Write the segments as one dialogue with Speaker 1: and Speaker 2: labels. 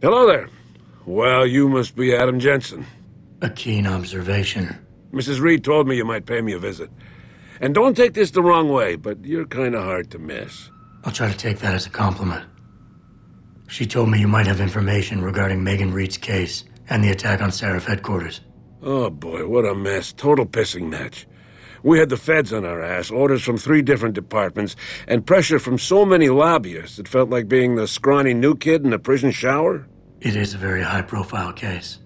Speaker 1: Hello there. Well, you must be Adam Jensen.
Speaker 2: A keen observation.
Speaker 1: Mrs. Reed told me you might pay me a visit. And don't take this the wrong way, but you're kind of hard to miss.
Speaker 2: I'll try to take that as a compliment. She told me you might have information regarding Megan Reed's case and the attack on Seraph headquarters.
Speaker 1: Oh boy, what a mess. Total pissing match. We had the feds on our ass, orders from 3 different departments, and pressure from so many lobbyists it felt like being the scrawny new kid in a prison shower.
Speaker 2: It is a very high-profile case.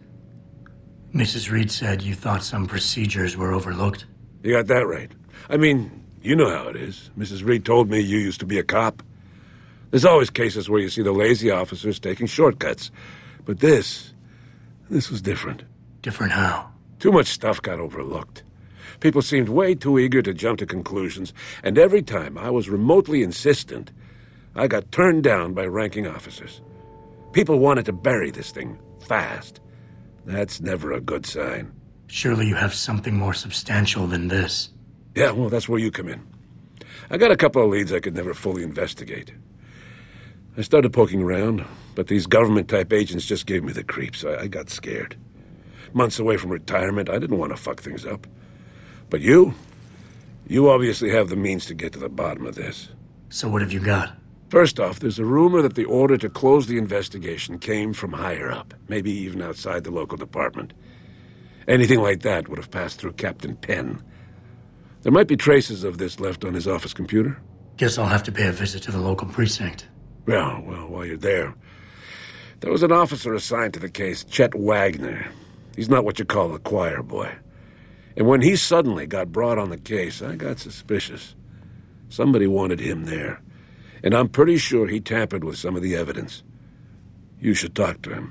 Speaker 2: Mrs. Reed said you thought some procedures were overlooked.
Speaker 1: You got that right. I mean, you know how it is. Mrs. Reed told me you used to be a cop. There's always cases where you see the lazy officers taking shortcuts. But this was different.
Speaker 2: Different how?
Speaker 1: Too much stuff got overlooked. People seemed way too eager to jump to conclusions, and every time I was remotely insistent, I got turned down by ranking officers. People wanted to bury this thing fast. That's never a good sign.
Speaker 2: Surely you have something more substantial than this.
Speaker 1: Yeah, well, that's where you come in. I got a couple of leads I could never fully investigate. I started poking around, but these government-type agents just gave me the creeps. I got scared. Months away from retirement, I didn't want to fuck things up. But you obviously have the means to get to the bottom of this.
Speaker 2: So what have you got?
Speaker 1: First off, there's a rumor that the order to close the investigation came from higher up, maybe even outside the local department. Anything like that would have passed through Captain Penn. There might be traces of this left on his office computer.
Speaker 2: Guess I'll have to pay a visit to the local precinct.
Speaker 1: Well, while you're there, there was an officer assigned to the case, Chet Wagner. He's not what you call a choir boy. And when he suddenly got brought on the case, I got suspicious. Somebody wanted him there. And I'm pretty sure he tampered with some of the evidence. You should talk to him.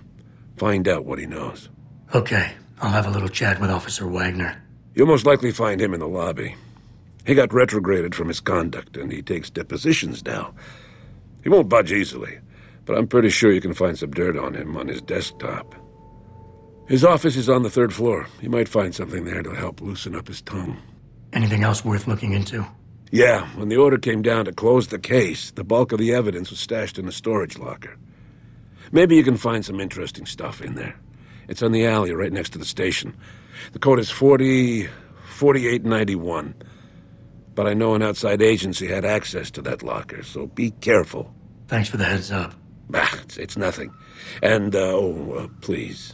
Speaker 1: Find out what he knows.
Speaker 2: Okay, I'll have a little chat with Officer Wagner.
Speaker 1: You'll most likely find him in the lobby. He got retrograded from his conduct, and he takes depositions now. He won't budge easily, but I'm pretty sure you can find some dirt on him on his desktop. His office is on the 3rd floor. You might find something there to help loosen up his tongue.
Speaker 2: Anything else worth looking into?
Speaker 1: Yeah, when the order came down to close the case, the bulk of the evidence was stashed in a storage locker. Maybe you can find some interesting stuff in there. It's on the alley right next to the station. The code is 4891. But I know an outside agency had access to that locker, so be careful.
Speaker 2: Thanks for the heads up.
Speaker 1: It's nothing. And, please,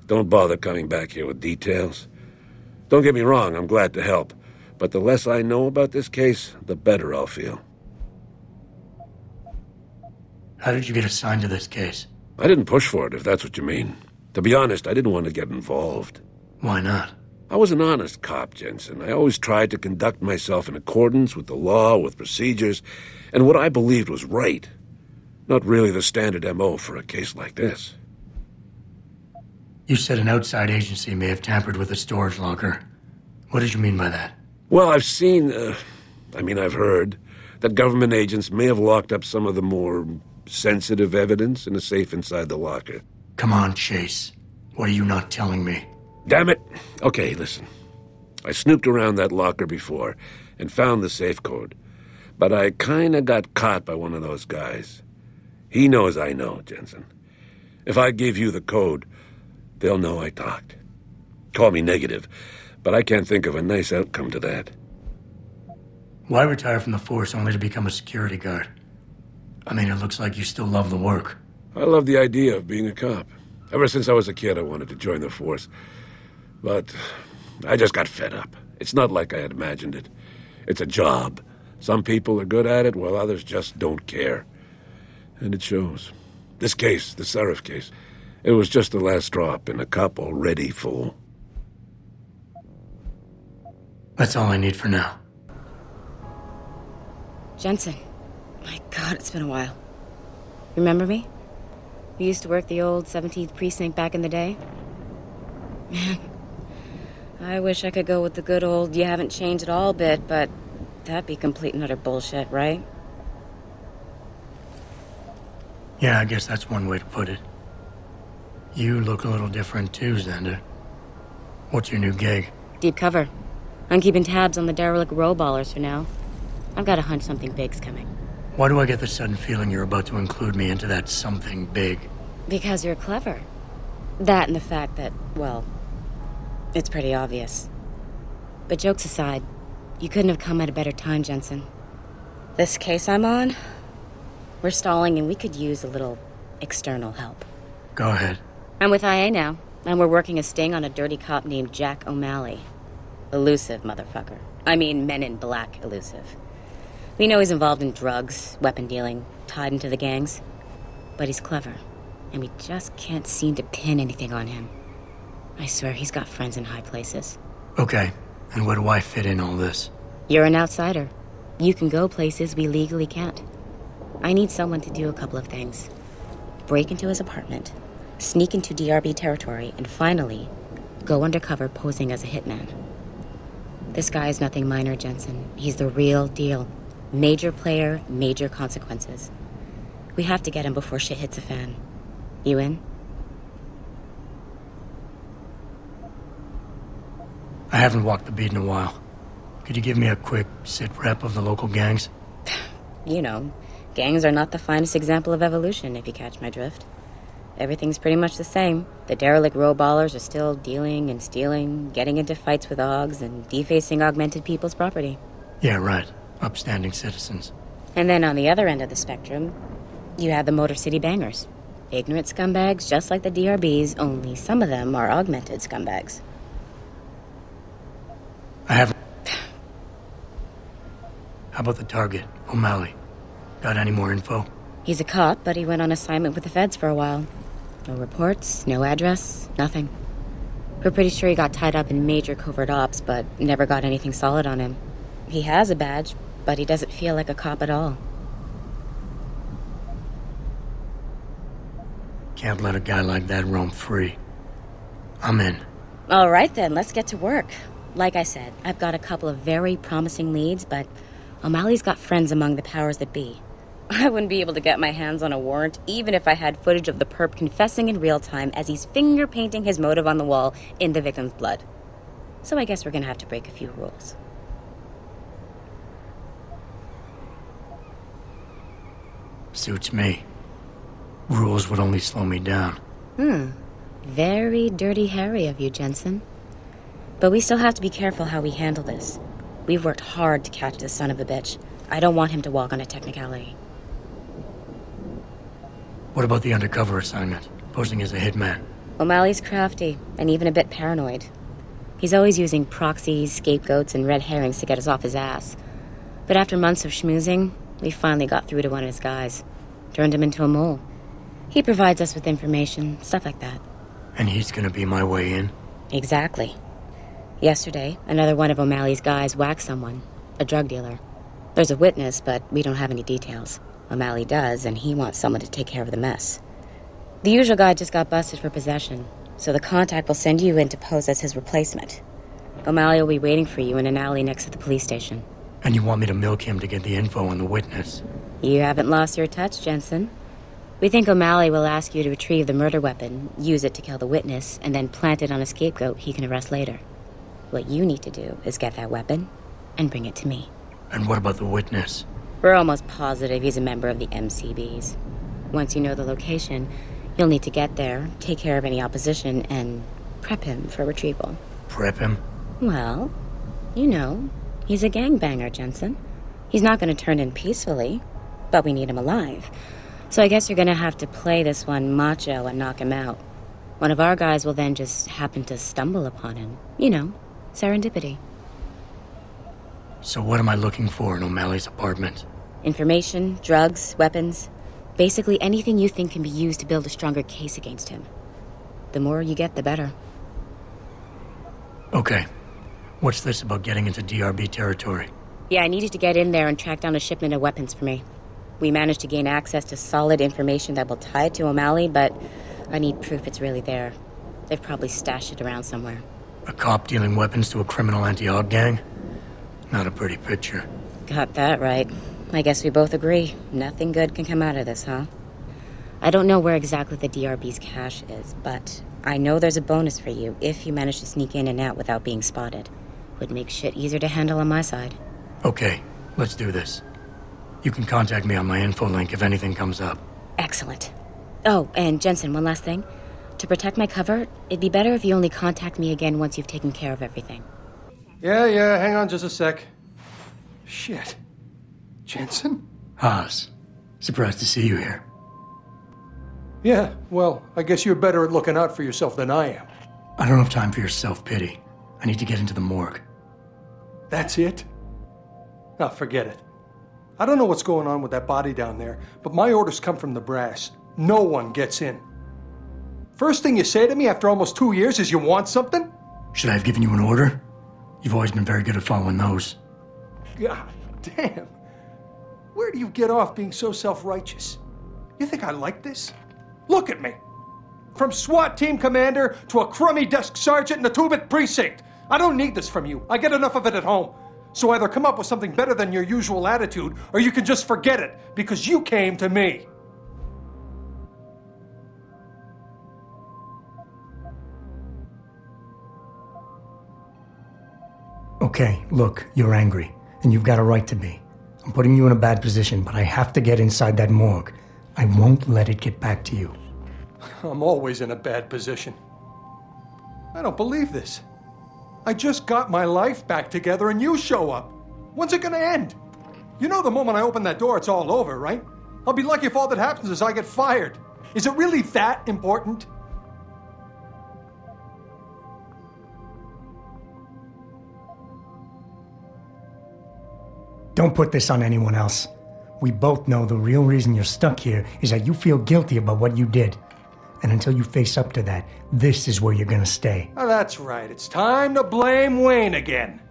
Speaker 1: don't bother coming back here with details. Don't get me wrong, I'm glad to help. But the less I know about this case, the better I'll feel.
Speaker 2: How did you get assigned to this case?
Speaker 1: I didn't push for it, if that's what you mean. To be honest, I didn't want to get involved.
Speaker 2: Why not?
Speaker 1: I was an honest cop, Jensen. I always tried to conduct myself in accordance with the law, with procedures, and what I believed was right. Not really the standard MO for a case like this.
Speaker 2: You said an outside agency may have tampered with a storage locker. What did you mean by that?
Speaker 1: Well, I've seen, I've heard that government agents may have locked up some of the more sensitive evidence in a safe inside the locker.
Speaker 2: Come on, Chase. What are you not telling me?
Speaker 1: Damn it. Okay, listen. I snooped around that locker before and found the safe code. But I kinda got caught by one of those guys. He knows I know, Jensen. If I give you the code, they'll know I talked. Call me negative, but I can't think of a nice outcome to that.
Speaker 2: Why retire from the force only to become a security guard? I mean, it looks like you still love the work.
Speaker 1: I love the idea of being a cop. Ever since I was a kid, I wanted to join the force. But I just got fed up. It's not like I had imagined it. It's a job. Some people are good at it, while others just don't care. And it shows. This case, the Seraph case, it was just the last drop in a cup already full.
Speaker 2: That's all I need for now.
Speaker 3: Jensen. My God, it's been a while. Remember me? We used to work the old 17th precinct back in the day. Man, I wish I could go with the good old you haven't changed at all bit, but that'd be complete and utter bullshit, right?
Speaker 2: Yeah, I guess that's one way to put it. You look a little different too, Xander. What's your new gig?
Speaker 3: Deep cover. I'm keeping tabs on the derelict row-ballers for now. I've got a hunch something big's coming.
Speaker 2: Why do I get the sudden feeling you're about to include me into that something big?
Speaker 3: Because you're clever. That and the fact that, well, it's pretty obvious. But jokes aside, you couldn't have come at a better time, Jensen. This case I'm on, we're stalling and we could use a little external help.
Speaker 2: Go ahead.
Speaker 3: I'm with IA now, and we're working a sting on a dirty cop named Jack O'Malley. Elusive motherfucker. I mean, Men in Black elusive. We know he's involved in drugs, weapon dealing, tied into the gangs. But he's clever, and we just can't seem to pin anything on him. I swear he's got friends in high places.
Speaker 2: Okay, and where do I fit in all this?
Speaker 3: You're an outsider. You can go places we legally can't. I need someone to do a couple of things. Break into his apartment, sneak into DRB territory, and finally, go undercover posing as a hitman. This guy is nothing minor, Jensen. He's the real deal. Major player, major consequences. We have to get him before shit hits the fan. You in?
Speaker 2: I haven't walked the beat in a while. Could you give me a quick sit-rep of the local gangs?
Speaker 3: You know, gangs are not the finest example of evolution, if you catch my drift. Everything's pretty much the same. The derelict row ballers are still dealing and stealing, getting into fights with OGs, and defacing augmented people's property.
Speaker 2: Yeah, right. Upstanding citizens.
Speaker 3: And then on the other end of the spectrum, you have the Motor City bangers. Ignorant scumbags just like the DRBs, only some of them are augmented scumbags.
Speaker 2: I haven't... How about the target, O'Malley? Got any more info?
Speaker 3: He's a cop, but he went on assignment with the feds for a while. No reports, no address, nothing. We're pretty sure he got tied up in major covert ops, but never got anything solid on him. He has a badge, but he doesn't feel like a cop at all.
Speaker 2: Can't let a guy like that roam free. I'm in.
Speaker 3: All right then, let's get to work. Like I said, I've got a couple of very promising leads, but O'Malley's got friends among the powers that be. I wouldn't be able to get my hands on a warrant, even if I had footage of the perp confessing in real time as he's finger painting his motive on the wall in the victim's blood. So I guess we're gonna have to break a few rules.
Speaker 2: Suits me. Rules would only slow me down.
Speaker 3: Very dirty Harry of you, Jensen. But we still have to be careful how we handle this. We've worked hard to catch this son of a bitch. I don't want him to walk on a technicality.
Speaker 2: What about the undercover assignment? Posing as a hitman?
Speaker 3: O'Malley's crafty, and even a bit paranoid. He's always using proxies, scapegoats, and red herrings to get us off his ass. But after months of schmoozing, we finally got through to one of his guys. Turned him into a mole. He provides us with information, stuff like that.
Speaker 2: And he's gonna be my way in?
Speaker 3: Exactly. Yesterday, another one of O'Malley's guys whacked someone, a drug dealer. There's a witness, but we don't have any details. O'Malley does, and he wants someone to take care of the mess. The usual guy just got busted for possession, so the contact will send you in to pose as his replacement. O'Malley will be waiting for you in an alley next to the police station.
Speaker 2: And you want me to milk him to get the info on the witness?
Speaker 3: You haven't lost your touch, Jensen. We think O'Malley will ask you to retrieve the murder weapon, use it to kill the witness, and then plant it on a scapegoat he can arrest later. What you need to do is get that weapon and bring it to me.
Speaker 2: And what about the witness?
Speaker 3: We're almost positive he's a member of the MCBs. Once you know the location, you'll need to get there, take care of any opposition, and prep him for retrieval.
Speaker 2: Prep him?
Speaker 3: Well, you know, he's a gangbanger, Jensen. He's not going to turn in peacefully, but we need him alive. So I guess you're going to have to play this one macho and knock him out. One of our guys will then just happen to stumble upon him. You know, serendipity.
Speaker 2: So what am I looking for in O'Malley's apartment?
Speaker 3: Information, drugs, weapons. Basically anything you think can be used to build a stronger case against him. The more you get, the better.
Speaker 2: Okay. What's this about getting into DRB territory?
Speaker 3: Yeah, I needed to get in there and track down a shipment of weapons for me. We managed to gain access to solid information that will tie it to O'Malley, but I need proof it's really there. They've probably stashed it around somewhere.
Speaker 2: A cop dealing weapons to a criminal anti-Og gang? Not a pretty picture.
Speaker 3: Got that right. I guess we both agree. Nothing good can come out of this, huh? I don't know where exactly the DRB's cache is, but I know there's a bonus for you if you manage to sneak in and out without being spotted. Would make shit easier to handle on my side.
Speaker 2: Okay, let's do this. You can contact me on my info link if anything comes up.
Speaker 3: Excellent. Oh, and Jensen, one last thing. To protect my cover, it'd be better if you only contact me again once you've taken care of everything.
Speaker 4: Yeah, hang on just a sec. Shit. Jensen?
Speaker 2: Haas, surprised to see you here.
Speaker 4: Yeah, well, I guess you're better at looking out for yourself than I am.
Speaker 2: I don't have time for your self-pity. I need to get into the morgue.
Speaker 4: That's it? Oh, forget it. I don't know what's going on with that body down there, but my orders come from the brass. No one gets in. First thing you say to me after almost 2 years is you want something?
Speaker 2: Should I have given you an order? You've always been very good at following those.
Speaker 4: God damn. Where do you get off being so self-righteous? You think I like this? Look at me. From SWAT team commander to a crummy desk sergeant in the 2-bit precinct. I don't need this from you. I get enough of it at home. So either come up with something better than your usual attitude, or you can just forget it, because you came to me.
Speaker 2: Okay, look, you're angry, and you've got a right to be. I'm putting you in a bad position, but I have to get inside that morgue. I won't let it get back to you.
Speaker 4: I'm always in a bad position. I don't believe this. I just got my life back together and you show up. When's it gonna end? You know the moment I open that door, it's all over, right? I'll be lucky if all that happens is I get fired. Is it really that important?
Speaker 2: Don't put this on anyone else. We both know the real reason you're stuck here is that you feel guilty about what you did. And until you face up to that, this is where you're gonna stay.
Speaker 4: Oh, that's right. It's time to blame Wayne again.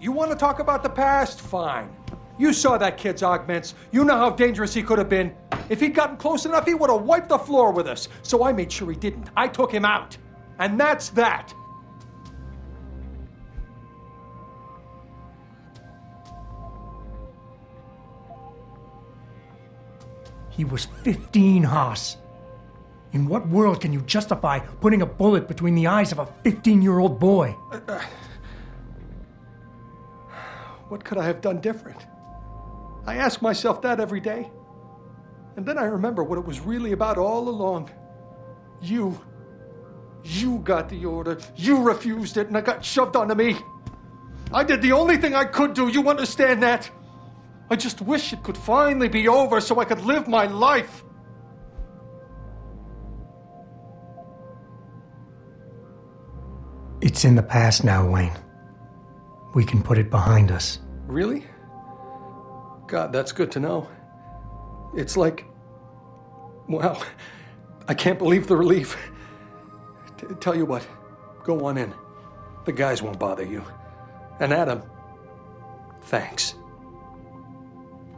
Speaker 4: You want to talk about the past? Fine. You saw that kid's augments. You know how dangerous he could have been. If he'd gotten close enough, he would have wiped the floor with us. So I made sure he didn't. I took him out. And that's that.
Speaker 2: He was 15, Haas. In what world can you justify putting a bullet between the eyes of a 15-year-old boy?
Speaker 4: What could I have done different? I ask myself that every day. And then I remember what it was really about all along. You got the order. You refused it, and it got shoved onto me. I did the only thing I could do. You understand that? I just wish it could finally be over so I could live my life.
Speaker 2: It's in the past now, Wayne. We can put it behind us.
Speaker 4: Really? God, that's good to know. It's like, wow, I can't believe the relief. Tell you what, go on in. The guys won't bother you. And Adam, thanks.